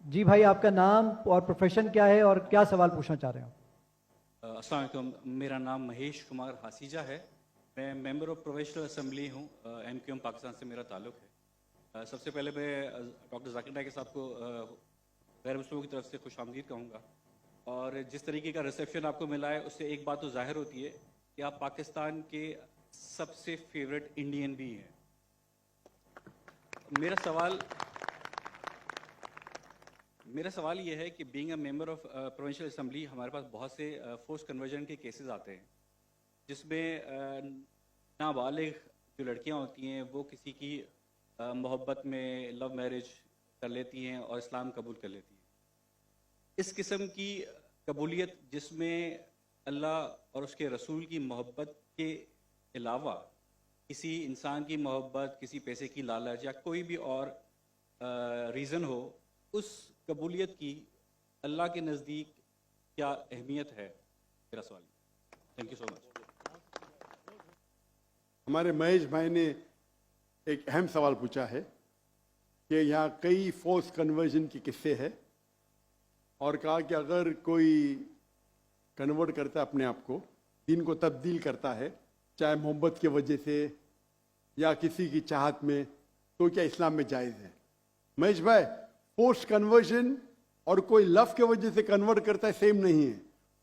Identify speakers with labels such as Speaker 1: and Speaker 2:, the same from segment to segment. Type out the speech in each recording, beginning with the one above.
Speaker 1: جی بھائی، آپ کا نام اور پروفیشن کیا ہے اور کیا سوال پوچھنا چاہ رہے ہیں؟
Speaker 2: السلام علیکم، میرا نام مہیش کمار ہاسیجہ ہے. میں ممبر آف پروفیشنل اسمبلی ہوں. ایم کیو ایم پاکستان سے میرا تعلق ہے. سب سے پہلے میں ڈاکٹر ذاکر نائک صاحب کو غیر مسلموں کی طرف سے خوش آمدید کہوں گا. اور جس طریقے کا ریسیپشن آپ کو ملا ہے اس سے ایک بات تو ظاہر ہوتی ہے کہ آپ پاکستان کے سب سے فیوریٹ انڈین بھی ہیں. میرا سوال یہ ہے کہ being a member of provincial assembly ہمارے پاس بہت سے فورس کنورژن کے کیسز آتے ہیں جس میں نابالغ جو لڑکیاں ہوتی ہیں وہ کسی کی محبت میں لو میرج کر لیتی ہیں اور اسلام قبول کر لیتی ہیں. اس قسم کی قبولیت جس میں اللہ اور اس کے رسول کی محبت کے علاوہ کسی انسان کی محبت، کسی پیسے کی لالچ یا کوئی بھی اور ریزن ہو، اس قبولیت کی اللہ کے نزدیک کیا اہمیت ہے؟ میرا سوال. تھینک یو سو مچ.
Speaker 3: ہمارے مہیش بھائی نے ایک اہم سوال پوچھا ہے کہ یہاں کئی فورس کنورژن کے قصے ہیں اور کہا کہ اگر کوئی کنورٹ کرتا ہے اپنے آپ کو، دین کو تبدیل کرتا ہے چاہے محبت کی وجہ سے یا کسی کی چاہت میں، تو کیا اسلام میں جائز ہے؟ مہیش بھائی، فورس کنورژن اور کوئی لو کی وجہ سے کنورٹ کرتا ہے سیم نہیں ہے.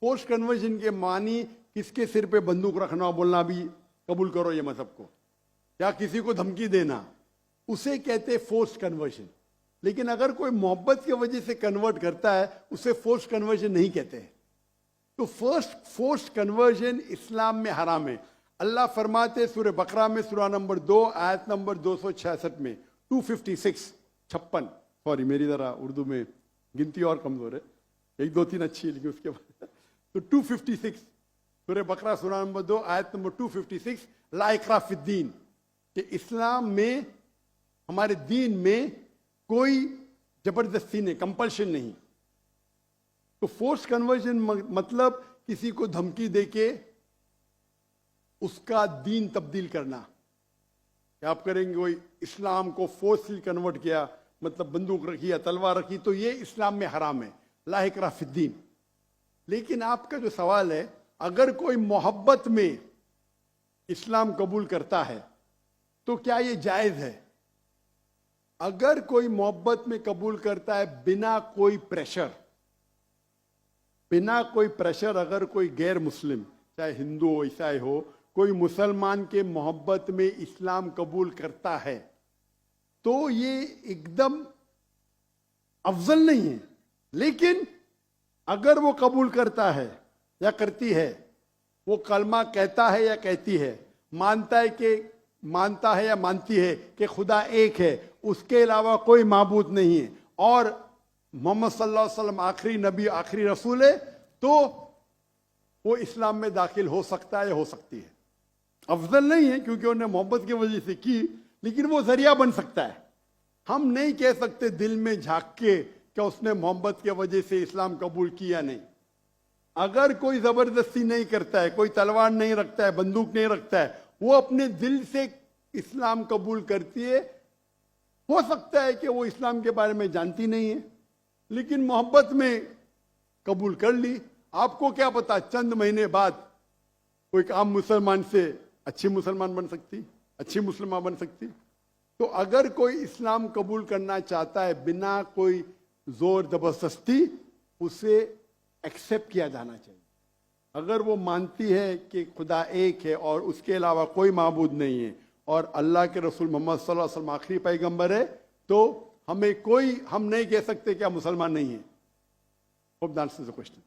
Speaker 3: فورس کنورژن کے معنی کس کے سر پہ بندوق رکھنا اور بولنا بھی قبول کرو یہ مذہب کو، یا کسی کو دھمکی دینا، اسے کہتے فورس کنورژن. لیکن اگر کوئی محبت کی وجہ سے کنورٹ کرتا ہے اسے فورس کنورژن نہیں کہتے. تو فورس کنورژن اسلام میں حرام ہے. اللہ فرماتے سورہ بقرہ میں سورہ نمبر 2 آیت نمبر 266 میں 256 سوری میری ذرا اردو میں گنتی اور کمزور ہے، 1 2 3 اچھی ہے لیکن اس کے بعد تو 256 سورہ بقرہ سورہ نمبر 2 آیت نمبر 256 لا اکراہ فی الدین، کہ اسلام میں، ہمارے دین میں کوئی زبردستی نہیں، کمپلشن نہیں. تو فورس کنورژن مطلب کسی کو دھمکی دے کے اس کا دین تبدیل کرنا. کیا آپ کریں گے؟ کوئی اسلام کو فورسلی کنورٹ کیا، مطلب بندوق رکھی یا تلوار رکھی، تو یہ اسلام میں حرام ہے، لا اکراہ فی الدین. لیکن آپ کا جو سوال ہے، اگر کوئی محبت میں اسلام قبول کرتا ہے تو کیا یہ جائز ہے؟ اگر کوئی محبت میں قبول کرتا ہے بنا کوئی پریشر، اگر کوئی غیر مسلم چاہے ہندو ہو عیسائی ہو، کوئی مسلمان کے محبت میں اسلام قبول کرتا ہے تو یہ ایک دم افضل نہیں ہے. لیکن اگر وہ قبول کرتا ہے یا کرتی ہے، وہ کلمہ کہتا ہے یا کہتی ہے، مانتا ہے یا مانتی ہے کہ خدا ایک ہے، اس کے علاوہ کوئی معبود نہیں ہے، اور محمد صلی اللہ علیہ وسلم آخری نبی، آخری رسول ہے، تو وہ اسلام میں داخل ہو سکتا ہے یا ہو سکتی ہے. افضل نہیں ہے کیونکہ انہوں نے محبت کی وجہ سے کی، لیکن وہ ذریعہ بن سکتا ہے. ہم نہیں کہہ سکتے دل میں جھانک کے کہ اس نے محبت کی وجہ سے اسلام قبول کیا نہیں. اگر کوئی زبردستی نہیں کرتا ہے، کوئی تلوار نہیں رکھتا ہے، بندوق نہیں رکھتا ہے، وہ اپنے دل سے اسلام قبول کرتی ہے، ہو سکتا ہے کہ وہ اسلام کے بارے میں جانتی نہیں ہے لیکن محبت میں قبول کر لی. آپ کو کیا پتا چند مہینے بعد کوئی عام مسلمان سے اچھی مسلمان بن سکتی، اچھی مسلمان بن سکتی. تو اگر کوئی اسلام قبول کرنا چاہتا ہے بنا کوئی زور زبردستی، اسے ایکسیپٹ کیا جانا چاہیے. اگر وہ مانتی ہے کہ خدا ایک ہے اور اس کے علاوہ کوئی معبود نہیں ہے اور اللہ کے رسول محمد صلی اللہ علیہ وسلم آخری پیغمبر ہے، تو ہم نہیں کہہ سکتے کہ آپ مسلمان نہیں ہیں. Hope that answers the question.